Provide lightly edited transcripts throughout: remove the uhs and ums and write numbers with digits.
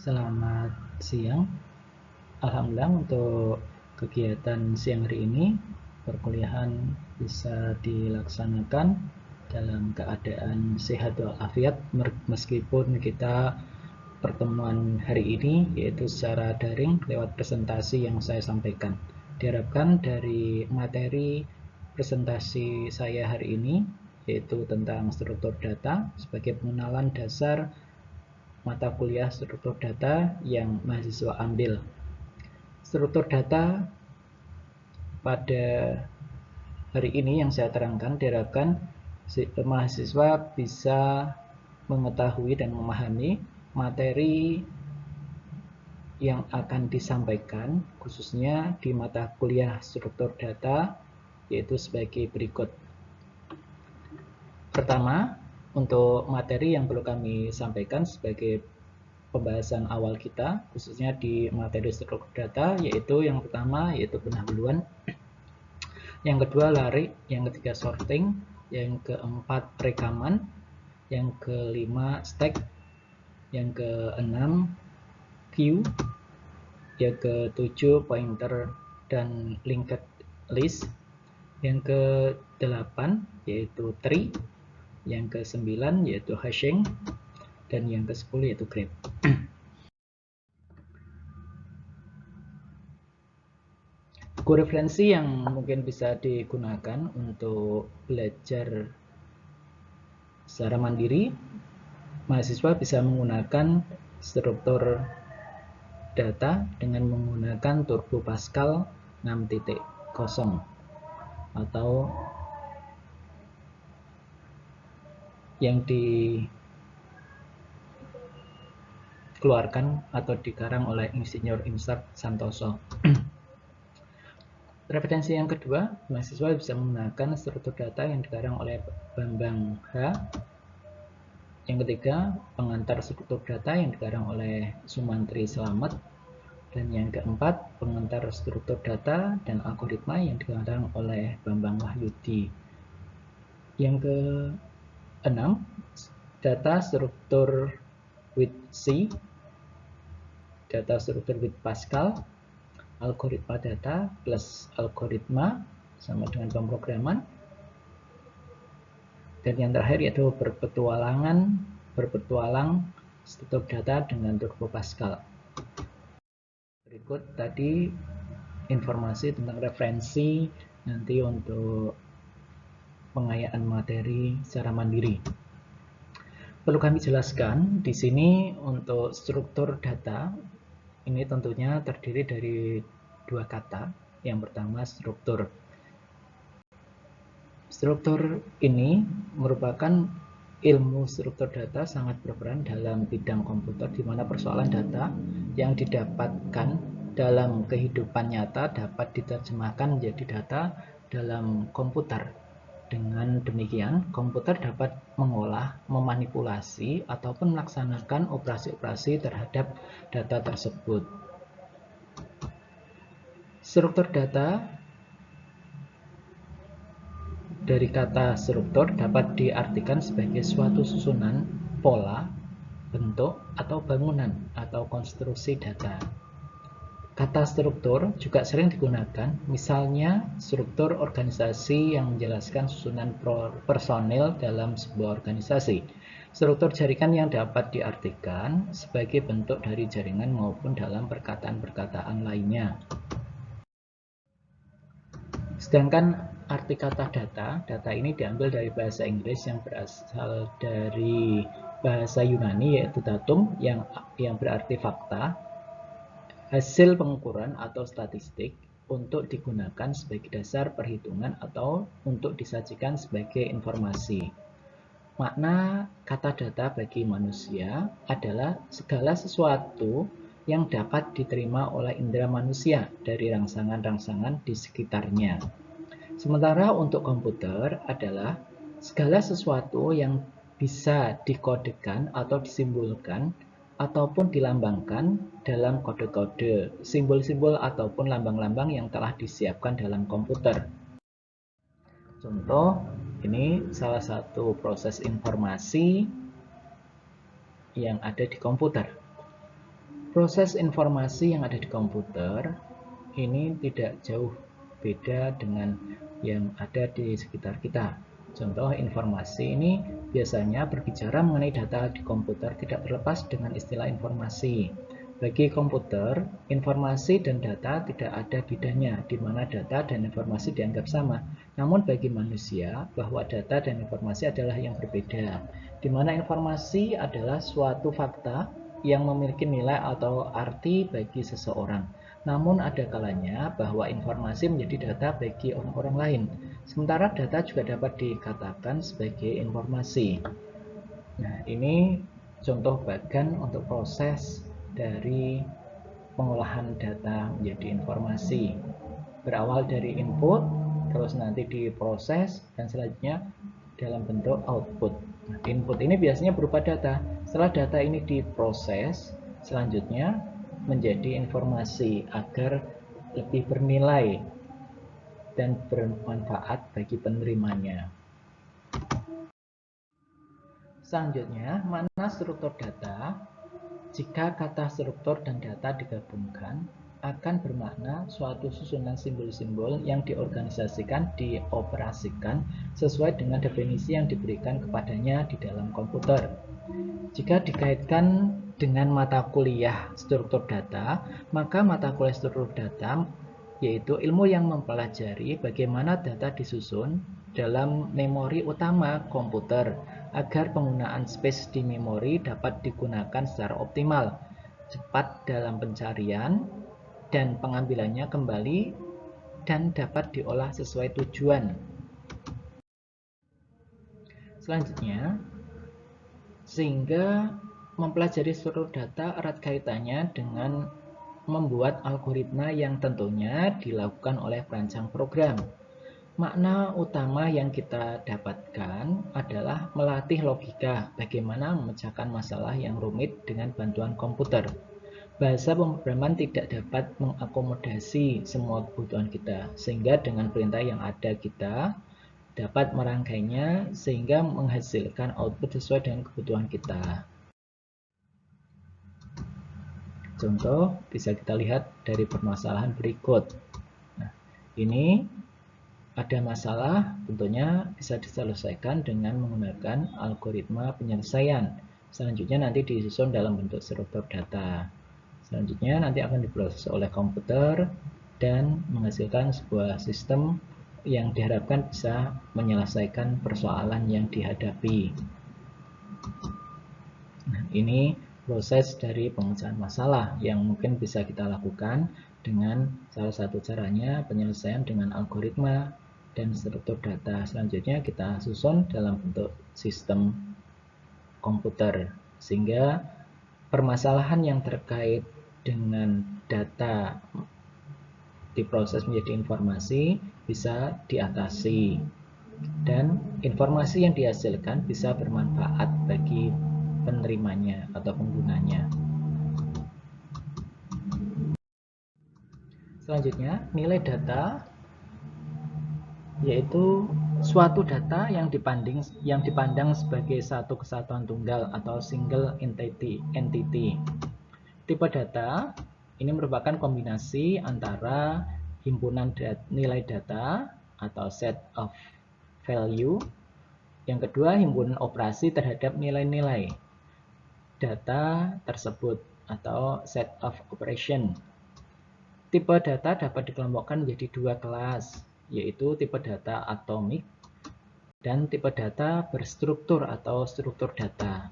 Selamat siang. Alhamdulillah untuk kegiatan siang hari ini perkuliahan bisa dilaksanakan dalam keadaan sehat walafiat meskipun kita pertemuan hari ini yaitu secara daring lewat presentasi yang saya sampaikan. Diharapkan dari materi presentasi saya hari ini yaitu tentang struktur data sebagai pengenalan dasar mata kuliah struktur data yang mahasiswa ambil. Struktur data pada hari ini yang saya terangkan diharapkan mahasiswa bisa mengetahui dan memahami materi yang akan disampaikan khususnya di mata kuliah struktur data yaitu sebagai berikut. Pertama, untuk materi yang perlu kami sampaikan sebagai pembahasan awal kita khususnya di materi struktur data yaitu yang pertama yaitu pendahuluan, yang kedua lari, yang ketiga sorting, yang keempat rekaman, yang kelima stack, yang keenam queue, yang ketujuh pointer dan linked list, yang ke-8 yaitu tree, yang ke-9 yaitu hashing, dan yang ke-10 yaitu graph. Buku referensi yang mungkin bisa digunakan untuk belajar secara mandiri, mahasiswa bisa menggunakan struktur data dengan menggunakan Turbo Pascal 6.0 atau yang dikeluarkan atau dikarang oleh Insinyur Imsat Santoso. Referensi yang kedua, mahasiswa bisa menggunakan struktur data yang dikarang oleh Bambang H. Yang ketiga, pengantar struktur data yang dikarang oleh Sumantri Slamet. Dan yang keempat, pengantar struktur data dan algoritma yang dikarang oleh Bambang Wahyudi. Yang keenam, data struktur with C, data struktur with Pascal, algoritma data plus algoritma sama dengan pemrograman. Dan yang terakhir yaitu berpetualang struktur data dengan Turbo Pascal. Berikut tadi informasi tentang referensi nanti untuk pengayaan materi secara mandiri. Perlu kami jelaskan di sini untuk struktur data ini tentunya terdiri dari dua kata. Yang pertama struktur. Struktur ini merupakan ilmu struktur data sangat berperan dalam bidang komputer di mana persoalan data yang didapatkan dalam kehidupan nyata dapat diterjemahkan menjadi data dalam komputer. Dengan demikian, komputer dapat mengolah, memanipulasi, ataupun melaksanakan operasi-operasi terhadap data tersebut. Struktur data dari kata struktur dapat diartikan sebagai suatu susunan, pola, bentuk, atau bangunan, atau konstruksi data. Kata struktur juga sering digunakan, misalnya struktur organisasi yang menjelaskan susunan personil dalam sebuah organisasi. Struktur jaringan yang dapat diartikan sebagai bentuk dari jaringan maupun dalam perkataan-perkataan lainnya. Sedangkan arti kata data ini diambil dari bahasa Inggris yang berasal dari bahasa Yunani yaitu datum yang berarti fakta, hasil pengukuran atau statistik untuk digunakan sebagai dasar perhitungan atau untuk disajikan sebagai informasi. Makna kata data bagi manusia adalah segala sesuatu yang dapat diterima oleh indera manusia dari rangsangan-rangsangan di sekitarnya. Sementara untuk komputer adalah segala sesuatu yang bisa dikodekan atau disimbolkan ataupun dilambangkan dalam kode-kode, simbol-simbol ataupun lambang-lambang yang telah disiapkan dalam komputer. Contoh, ini salah satu proses informasi yang ada di komputer. Proses informasi yang ada di komputer ini tidak jauh beda dengan yang ada di sekitar kita. Contoh informasi ini biasanya berbicara mengenai data di komputer tidak terlepas dengan istilah informasi. Bagi komputer, informasi dan data tidak ada bedanya, di mana data dan informasi dianggap sama. Namun bagi manusia, bahwa data dan informasi adalah yang berbeda, di mana informasi adalah suatu fakta yang memiliki nilai atau arti bagi seseorang. Namun ada kalanya bahwa informasi menjadi data bagi orang-orang lain. Sementara data juga dapat dikatakan sebagai informasi. Nah, ini contoh bagan untuk proses dari pengolahan data menjadi informasi. Berawal dari input, terus nanti diproses, dan selanjutnya dalam bentuk output. Nah, input ini biasanya berupa data. Setelah data ini diproses, selanjutnya menjadi informasi agar lebih bernilai dan bermanfaat bagi penerimanya. Selanjutnya, makna struktur data. Jika kata struktur dan data digabungkan, akan bermakna suatu susunan simbol-simbol yang diorganisasikan, dioperasikan sesuai dengan definisi yang diberikan kepadanya di dalam komputer. Jika dikaitkan dengan mata kuliah struktur data, maka mata kuliah struktur data yaitu ilmu yang mempelajari bagaimana data disusun dalam memori utama komputer agar penggunaan space di memori dapat digunakan secara optimal, cepat dalam pencarian, dan pengambilannya kembali dan dapat diolah sesuai tujuan. Selanjutnya, sehingga mempelajari struktur data erat kaitannya dengan membuat algoritma yang tentunya dilakukan oleh perancang program. Makna utama yang kita dapatkan adalah melatih logika, bagaimana memecahkan masalah yang rumit dengan bantuan komputer. Bahasa pemrograman tidak dapat mengakomodasi semua kebutuhan kita, sehingga dengan perintah yang ada kita dapat merangkainya sehingga menghasilkan output sesuai dengan kebutuhan kita. Contoh bisa kita lihat dari permasalahan berikut. Nah, ini ada masalah, tentunya bisa diselesaikan dengan menggunakan algoritma penyelesaian. Selanjutnya nanti disusun dalam bentuk struktur data. Selanjutnya nanti akan diproses oleh komputer dan menghasilkan sebuah sistem yang diharapkan bisa menyelesaikan persoalan yang dihadapi. Nah, ini proses dari pemecahan masalah yang mungkin bisa kita lakukan dengan salah satu caranya penyelesaian dengan algoritma dan struktur data. Selanjutnya kita susun dalam bentuk sistem komputer sehingga permasalahan yang terkait dengan data diproses menjadi informasi bisa diatasi dan informasi yang dihasilkan bisa bermanfaat bagi penerimanya atau penggunanya. Selanjutnya, nilai data yaitu suatu data yang dipandang sebagai satu kesatuan tunggal atau single entity. Tipe data ini merupakan kombinasi antara himpunan nilai data atau set of value. Yang kedua, himpunan operasi terhadap nilai-nilai data tersebut atau set of operation. Tipe data dapat dikelompokkan menjadi dua kelas, yaitu tipe data atomik dan tipe data berstruktur atau struktur data.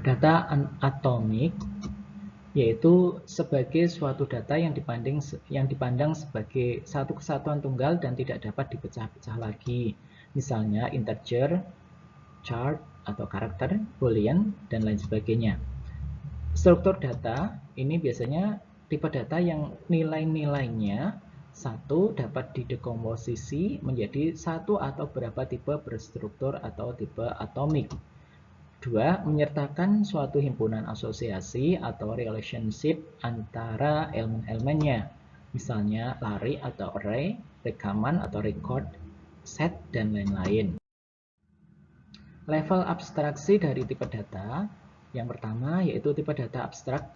Data atomik yaitu sebagai suatu data yang dipandang sebagai satu kesatuan tunggal dan tidak dapat dipecah-pecah lagi. Misalnya integer, chart atau karakter, boolean, dan lain sebagainya. Struktur data ini biasanya tipe data yang nilai-nilainya satu dapat didekomposisi menjadi satu atau beberapa tipe berstruktur atau tipe atomik. Dua, menyertakan suatu himpunan asosiasi atau relationship antara elemen-elemennya. Misalnya lari atau array, rekaman atau record, set, dan lain-lain. Level abstraksi dari tipe data Yang pertama yaitu tipe data abstrak,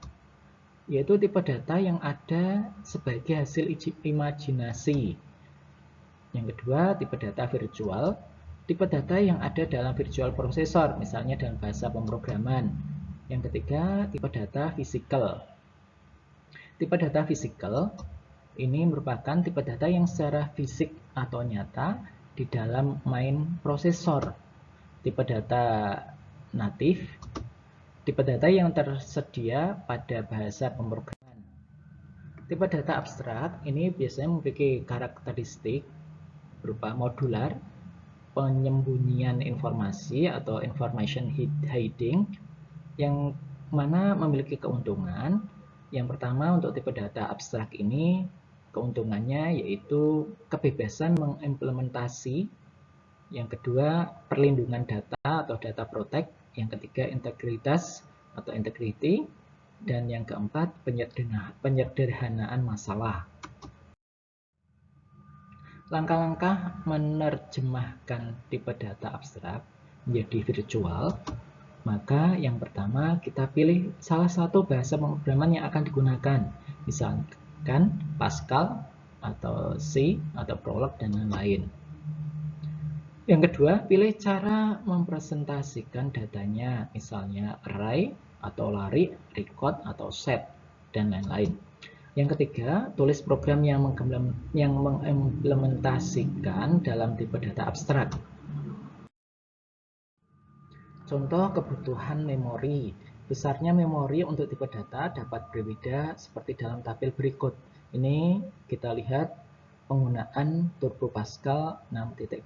yaitu tipe data yang ada sebagai hasil imajinasi. Yang kedua, tipe data virtual, tipe data yang ada dalam virtual processor, misalnya dalam bahasa pemrograman. Yang ketiga, tipe data physical. Tipe data physical ini merupakan tipe data yang secara fisik atau nyata di dalam main prosesor. Tipe data natif, tipe data yang tersedia pada bahasa pemrograman. Tipe data abstrak ini biasanya memiliki karakteristik berupa modular, penyembunyian informasi atau information hiding, yang mana memiliki keuntungan. Yang pertama, untuk tipe data abstrak ini keuntungannya yaitu kebebasan mengimplementasi. Yang kedua, perlindungan data atau data protect. Yang ketiga, integritas atau integrity. Dan yang keempat, penyederhanaan masalah. Langkah-langkah menerjemahkan tipe data abstrak menjadi virtual, maka yang pertama kita pilih salah satu bahasa pemrograman yang akan digunakan, misalkan Pascal atau C atau Prolog dan lain-lain. Yang kedua, pilih cara mempresentasikan datanya, misalnya array atau lari, record atau set dan lain-lain. Yang ketiga, tulis program yang mengimplementasikan dalam tipe data abstrak. Contoh kebutuhan memori. Besarnya memori untuk tipe data dapat berbeda seperti dalam tabel berikut. Ini kita lihat penggunaan Turbo Pascal 6.0.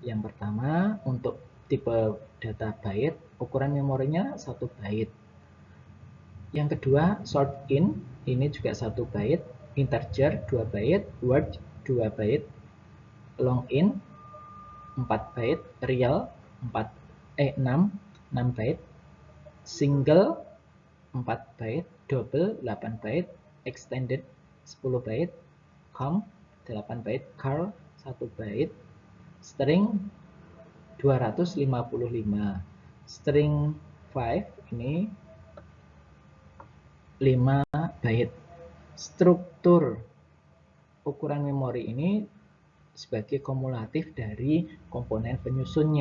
Yang pertama, untuk tipe data byte, ukuran memorinya 1 byte. Yang kedua, short in, ini juga 1 byte, integer 2 byte, word 2 byte, long in 4 byte, real 6 byte, single 4 byte, double 8 byte, extended 10 byte, com 8 byte, char 1 byte, string 255, string 5 ini 5 byte. Struktur ukuran memori ini sebagai kumulatif dari komponen penyusunnya.